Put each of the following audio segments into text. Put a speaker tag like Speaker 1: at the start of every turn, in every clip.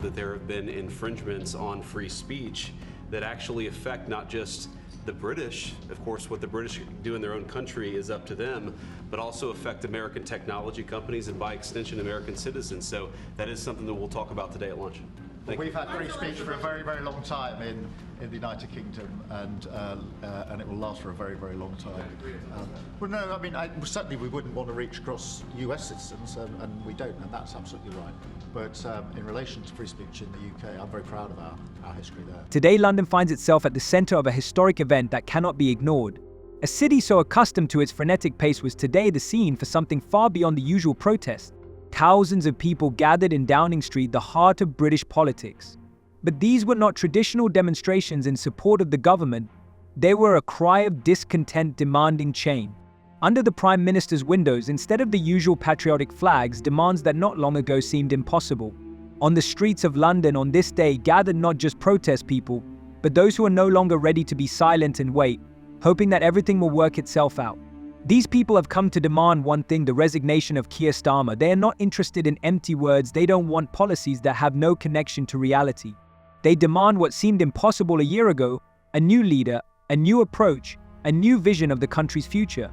Speaker 1: that there have been infringements on free speech that actually affect not just the British, of course, what the British do in their own country is up to them, but also affect American technology companies and by extension American citizens. So that is something that we'll talk about today at lunch.
Speaker 2: We've had free speech for a very, very long time in the United Kingdom, and it will last for a very, very long time. Well, no, I mean, certainly we wouldn't want to reach across US citizens, and we don't, and that's absolutely right. But in relation to free speech in the UK, I'm very proud of our history there.
Speaker 3: Today, London finds itself at the centre of a historic event that cannot be ignored. A city so accustomed to its frenetic pace was today the scene for something far beyond the usual protest. Thousands of people gathered in Downing Street, the heart of British politics. But these were not traditional demonstrations in support of the government. They were a cry of discontent demanding change. Under the Prime Minister's windows, instead of the usual patriotic flags, demands that not long ago seemed impossible. On the streets of London on this day gathered not just protest people, but those who are no longer ready to be silent and wait, hoping that everything will work itself out. These people have come to demand one thing: the resignation of Keir Starmer. They are not interested in empty words. They don't want policies that have no connection to reality. They demand what seemed impossible a year ago: a new leader, a new approach, a new vision of the country's future.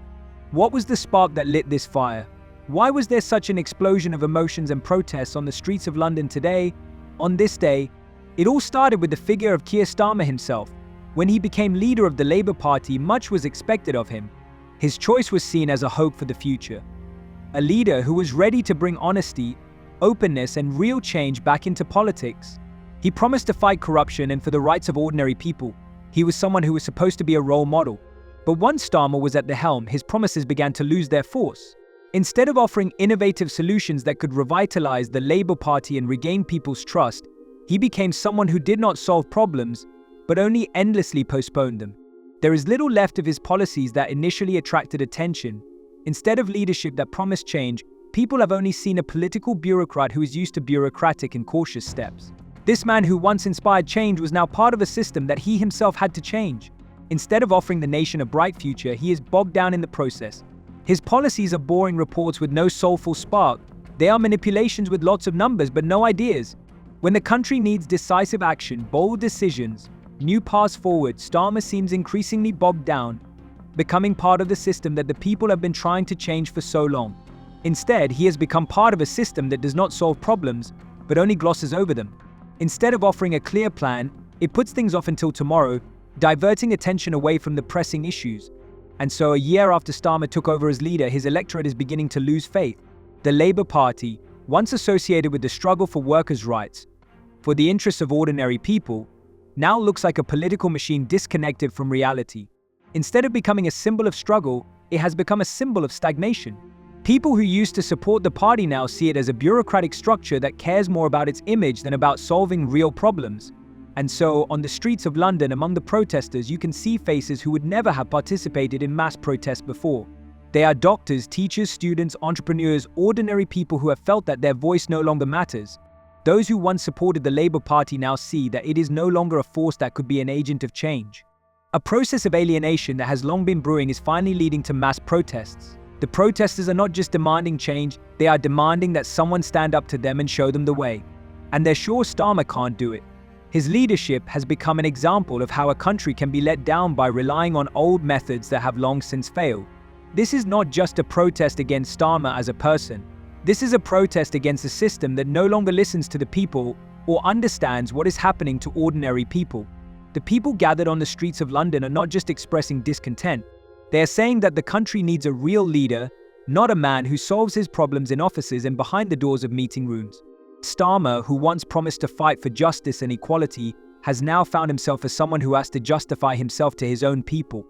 Speaker 3: What was the spark that lit this fire? Why was there such an explosion of emotions and protests on the streets of London today, on this day? It all started with the figure of Keir Starmer himself. When he became leader of the Labour Party, much was expected of him. His choice was seen as a hope for the future. A leader who was ready to bring honesty, openness, and real change back into politics. He promised to fight corruption and for the rights of ordinary people. He was someone who was supposed to be a role model. But once Starmer was at the helm, his promises began to lose their force. Instead of offering innovative solutions that could revitalize the Labour Party and regain people's trust, he became someone who did not solve problems, but only endlessly postponed them. There is little left of his policies that initially attracted attention. Instead of leadership that promised change, people have only seen a political bureaucrat who is used to bureaucratic and cautious steps. This man who once inspired change was now part of a system that he himself had to change. Instead of offering the nation a bright future, he is bogged down in the process. His policies are boring reports with no soulful spark. They are manipulations with lots of numbers but no ideas. When the country needs decisive action, bold decisions, new paths forward, Starmer seems increasingly bogged down, becoming part of the system that the people have been trying to change for so long. Instead, he has become part of a system that does not solve problems, but only glosses over them. Instead of offering a clear plan, it puts things off until tomorrow, diverting attention away from the pressing issues. And so a year after Starmer took over as leader, his electorate is beginning to lose faith. The Labour Party, once associated with the struggle for workers' rights, for the interests of ordinary people, now looks like a political machine disconnected from reality. Instead of becoming a symbol of struggle, it has become a symbol of stagnation. People who used to support the party now see it as a bureaucratic structure that cares more about its image than about solving real problems. And so, on the streets of London, among the protesters, you can see faces who would never have participated in mass protests before. They are doctors, teachers, students, entrepreneurs, ordinary people who have felt that their voice no longer matters. Those who once supported the Labour Party now see that it is no longer a force that could be an agent of change. A process of alienation that has long been brewing is finally leading to mass protests. The protesters are not just demanding change, they are demanding that someone stand up to them and show them the way. And they're sure Starmer can't do it. His leadership has become an example of how a country can be let down by relying on old methods that have long since failed. This is not just a protest against Starmer as a person. This is a protest against a system that no longer listens to the people or understands what is happening to ordinary people. The people gathered on the streets of London are not just expressing discontent. They are saying that the country needs a real leader, not a man who solves his problems in offices and behind the doors of meeting rooms. Starmer, who once promised to fight for justice and equality, has now found himself as someone who has to justify himself to his own people.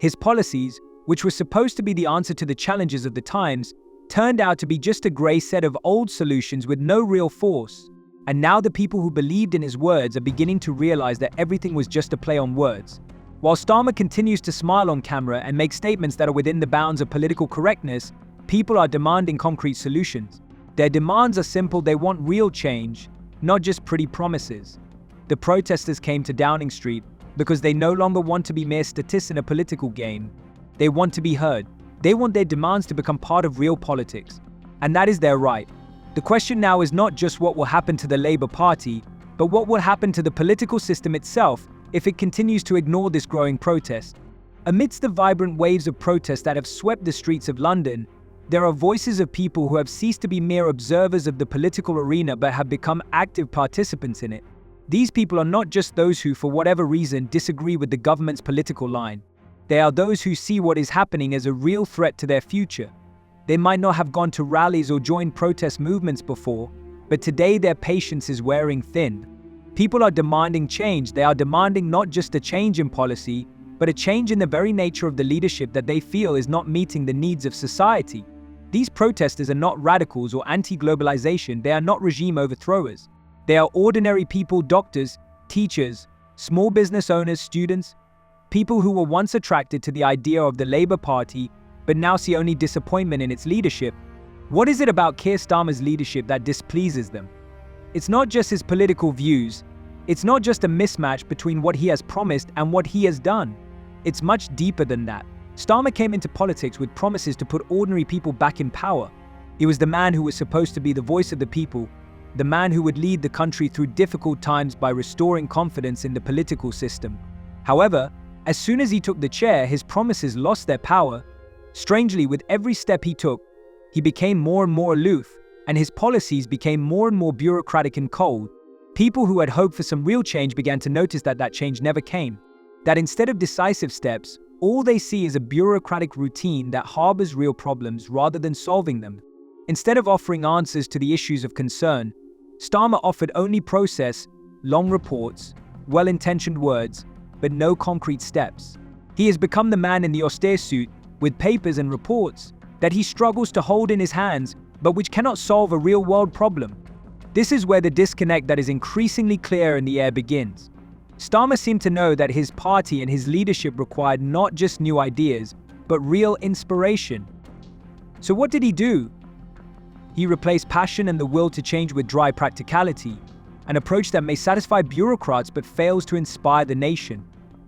Speaker 3: His policies, which were supposed to be the answer to the challenges of the times, turned out to be just a grey set of old solutions with no real force. And now the people who believed in his words are beginning to realize that everything was just a play on words. While Starmer continues to smile on camera and make statements that are within the bounds of political correctness, people are demanding concrete solutions. Their demands are simple: they want real change, not just pretty promises. The protesters came to Downing Street because they no longer want to be mere statists in a political game. They want to be heard. They want their demands to become part of real politics. And that is their right. The question now is not just what will happen to the Labour Party, But what will happen to the political system itself if it continues to ignore this growing protest? Amidst the vibrant waves of protest that have swept the streets of London, there are voices of people who have ceased to be mere observers of the political arena but have become active participants in it. These people are not just those who, for whatever reason, disagree with the government's political line. They are those who see what is happening as a real threat to their future. They might not have gone to rallies or joined protest movements before, but today their patience is wearing thin. People are demanding change. They are demanding not just a change in policy, but a change in the very nature of the leadership that they feel is not meeting the needs of society. These protesters are not radicals or anti-globalization. They are not regime overthrowers. They are ordinary people, doctors, teachers, small business owners, students, people who were once attracted to the idea of the Labour Party, but now see only disappointment in its leadership. What is it about Keir Starmer's leadership that displeases them? It's not just his political views. It's not just a mismatch between what he has promised and what he has done. It's much deeper than that. Starmer came into politics with promises to put ordinary people back in power. He was the man who was supposed to be the voice of the people, the man who would lead the country through difficult times by restoring confidence in the political system. However, as soon as he took the chair, his promises lost their power. Strangely, with every step he took, he became more and more aloof, and his policies became more and more bureaucratic and cold. People who had hoped for some real change began to notice that change never came. That instead of decisive steps, all they see is a bureaucratic routine that harbors real problems rather than solving them. Instead of offering answers to the issues of concern, Starmer offered only process, long reports, well-intentioned words, but no concrete steps. He has become the man in the austere suit, with papers and reports, that he struggles to hold in his hands, but which cannot solve a real-world problem. This is where the disconnect that is increasingly clear in the air begins. Starmer seemed to know that his party and his leadership required not just new ideas, but real inspiration. So what did he do? He replaced passion and the will to change with dry practicality, an approach that may satisfy bureaucrats but fails to inspire the nation.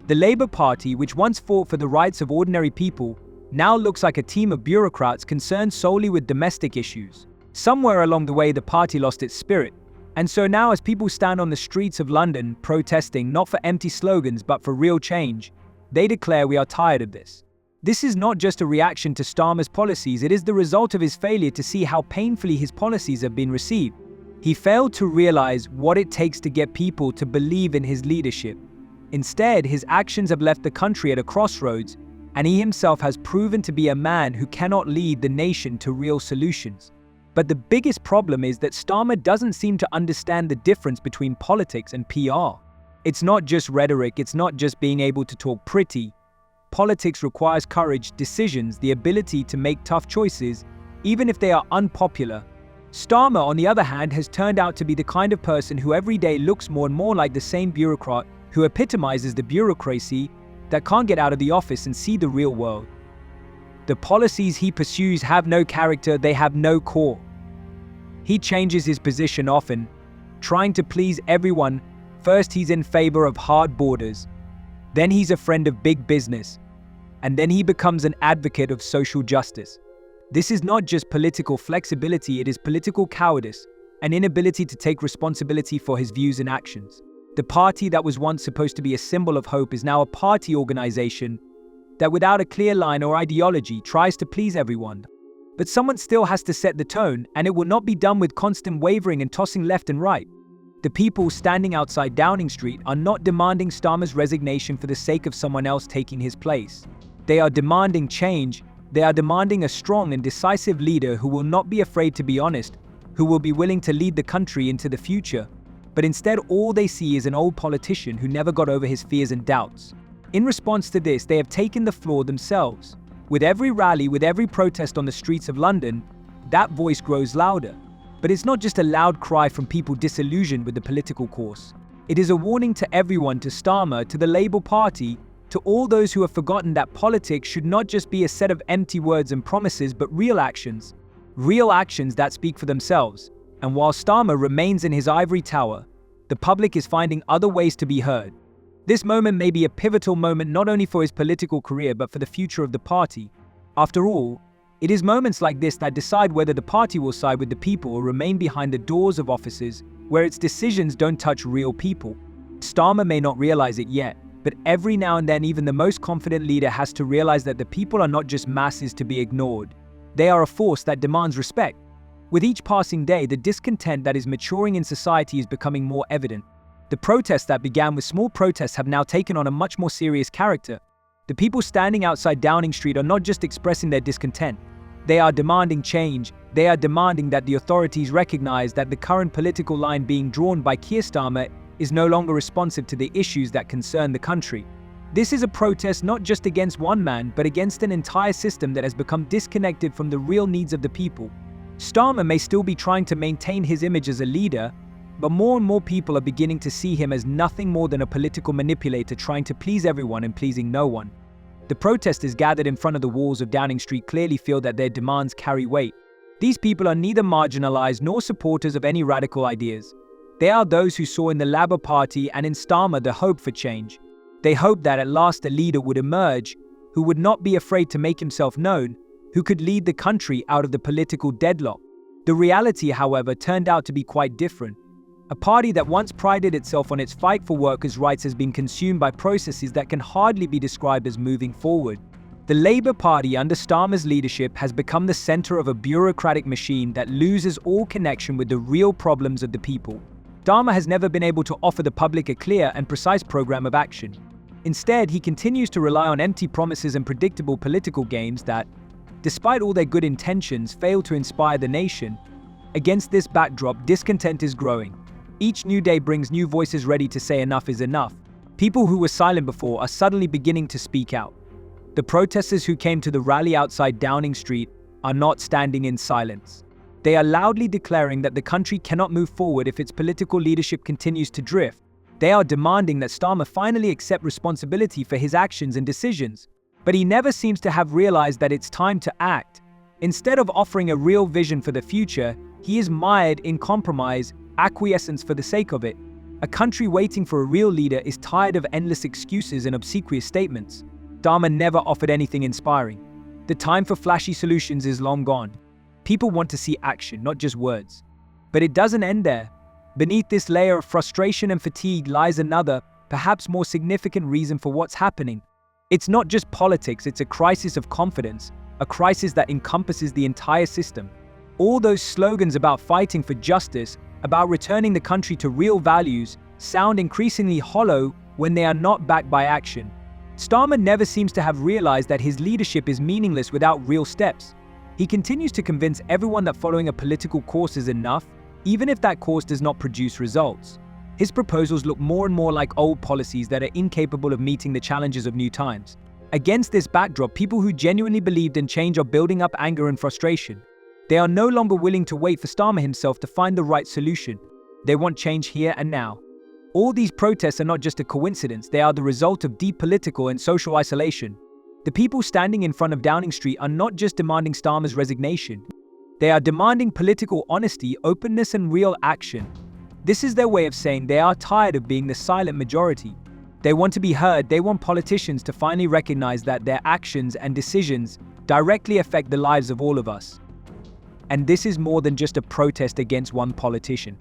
Speaker 3: The Labour Party, which once fought for the rights of ordinary people, now looks like a team of bureaucrats concerned solely with domestic issues. Somewhere along the way, the party lost its spirit. And so now, as people stand on the streets of London protesting not for empty slogans but for real change, they declare, "We are tired of this." This is not just a reaction to Starmer's policies, it is the result of his failure to see how painfully his policies have been received. He failed to realize what it takes to get people to believe in his leadership. Instead, his actions have left the country at a crossroads, and he himself has proven to be a man who cannot lead the nation to real solutions. But the biggest problem is that Starmer doesn't seem to understand the difference between politics and PR. It's not just rhetoric, it's not just being able to talk pretty. Politics requires courage, decisions, the ability to make tough choices, even if they are unpopular. Starmer, on the other hand, has turned out to be the kind of person who every day looks more and more like the same bureaucrat who epitomizes the bureaucracy that can't get out of the office and see the real world. The policies he pursues have no character, they have no core. He changes his position often, trying to please everyone. First, he's in favor of hard borders. Then he's a friend of big business. And then he becomes an advocate of social justice. This is not just political flexibility, it is political cowardice, an inability to take responsibility for his views and actions. The party that was once supposed to be a symbol of hope is now a party organization that, without a clear line or ideology, tries to please everyone. But someone still has to set the tone, and it will not be done with constant wavering and tossing left and right. The people standing outside Downing Street are not demanding Starmer's resignation for the sake of someone else taking his place. They are demanding change. They are demanding a strong and decisive leader who will not be afraid to be honest, who will be willing to lead the country into the future. But instead, all they see is an old politician who never got over his fears and doubts. In response to this, they have taken the floor themselves. With every rally, with every protest on the streets of London, that voice grows louder. But it's not just a loud cry from people disillusioned with the political course. It is a warning to everyone, to Starmer, to the Labour Party, to all those who have forgotten that politics should not just be a set of empty words and promises, but real actions. Real actions that speak for themselves. And while Starmer remains in his ivory tower, the public is finding other ways to be heard. This moment may be a pivotal moment not only for his political career but for the future of the party. After all, It is moments like this that decide whether the party will side with the people or remain behind the doors of offices where its decisions don't touch real people. Starmer may not realize it yet, but every now and then even the most confident leader has to realize that the people are not just masses to be ignored. They are a force that demands respect. With each passing day, the discontent that is maturing in society is becoming more evident. The protests that began with small protests have now taken on a much more serious character. The people standing outside Downing Street are not just expressing their discontent. They are demanding change. They are demanding that the authorities recognize that the current political line being drawn by Keir Starmer is no longer responsive to the issues that concern the country. This is a protest not just against one man, but against an entire system that has become disconnected from the real needs of the people. Starmer may still be trying to maintain his image as a leader, but more and more people are beginning to see him as nothing more than a political manipulator trying to please everyone and pleasing no one. The protesters gathered in front of the walls of Downing Street clearly feel that their demands carry weight. These people are neither marginalized nor supporters of any radical ideas. They are those who saw in the Labour Party and in Starmer the hope for change. They hoped that at last a leader would emerge who would not be afraid to make himself known, who could lead the country out of the political deadlock. The reality, however, turned out to be quite different. A party that once prided itself on its fight for workers' rights has been consumed by processes that can hardly be described as moving forward. The Labour Party under Starmer's leadership has become the center of a bureaucratic machine that loses all connection with the real problems of the people. Starmer has never been able to offer the public a clear and precise program of action. Instead, he continues to rely on empty promises and predictable political games that, despite all their good intentions, fail to inspire the nation. Against this backdrop, discontent is growing. Each new day brings new voices ready to say enough is enough. People who were silent before are suddenly beginning to speak out. The protesters who came to the rally outside Downing Street are not standing in silence. They are loudly declaring that the country cannot move forward if its political leadership continues to drift. They are demanding that Starmer finally accept responsibility for his actions and decisions. But he never seems to have realized that it's time to act. Instead of offering a real vision for the future, he is mired in compromise, acquiescence for the sake of it. A country waiting for a real leader is tired of endless excuses and obsequious statements. Starmer never offered anything inspiring. The time for flashy solutions is long gone. People want to see action, not just words. But it doesn't end there. Beneath this layer of frustration and fatigue lies another, perhaps more significant reason for what's happening. It's not just politics, it's a crisis of confidence, a crisis that encompasses the entire system. All those slogans about fighting for justice, about returning the country to real values, sound increasingly hollow when they are not backed by action. Starmer never seems to have realized that his leadership is meaningless without real steps. He continues to convince everyone that following a political course is enough, even if that course does not produce results. His proposals look more and more like old policies that are incapable of meeting the challenges of new times. Against this backdrop, people who genuinely believed in change are building up anger and frustration. They are no longer willing to wait for Starmer himself to find the right solution. They want change here and now. All these protests are not just a coincidence, they are the result of deep political and social isolation. The people standing in front of Downing Street are not just demanding Starmer's resignation. They are demanding political honesty, openness, and real action. This is their way of saying they are tired of being the silent majority. They want to be heard. They want politicians to finally recognize that their actions and decisions directly affect the lives of all of us. And this is more than just a protest against one politician.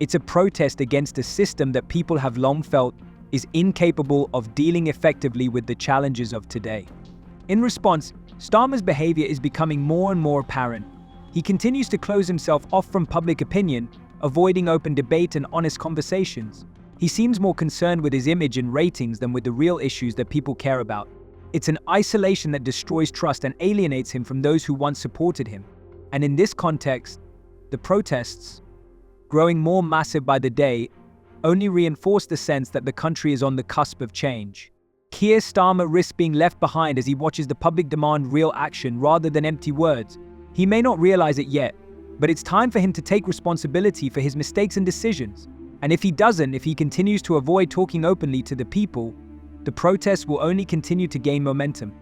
Speaker 3: It's a protest against a system that people have long felt is incapable of dealing effectively with the challenges of today. In response, Starmer's behavior is becoming more and more apparent. He continues to close himself off from public opinion, avoiding open debate and honest conversations. He seems more concerned with his image and ratings than with the real issues that people care about. It's an isolation that destroys trust and alienates him from those who once supported him. And in this context, the protests, growing more massive by the day, only reinforce the sense that the country is on the cusp of change. Keir Starmer risks being left behind as he watches the public demand real action rather than empty words. He may not realize it yet, but it's time for him to take responsibility for his mistakes and decisions. And if he doesn't, if he continues to avoid talking openly to the people, the protests will only continue to gain momentum.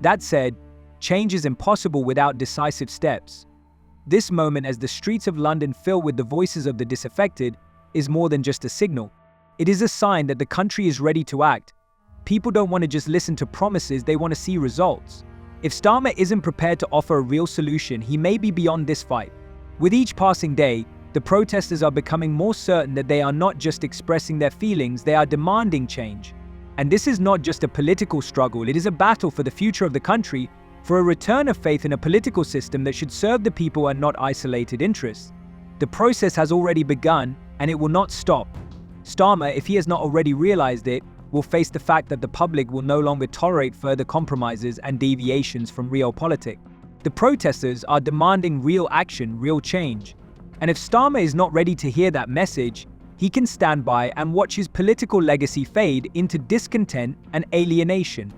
Speaker 3: That said, change is impossible without decisive steps. This moment, as the streets of London fill with the voices of the disaffected, is more than just a signal. It is a sign that the country is ready to act. People don't want to just listen to promises, they want to see results. If Starmer isn't prepared to offer a real solution, he may be beyond this fight. With each passing day, the protesters are becoming more certain that they are not just expressing their feelings, they are demanding change. And this is not just a political struggle, it is a battle for the future of the country, for a return of faith in a political system that should serve the people and not isolated interests. The process has already begun, and it will not stop. Starmer, if he has not already realized it, will face the fact that the public will no longer tolerate further compromises and deviations from realpolitik. The protesters are demanding real action, real change. And if Starmer is not ready to hear that message, he can stand by and watch his political legacy fade into discontent and alienation.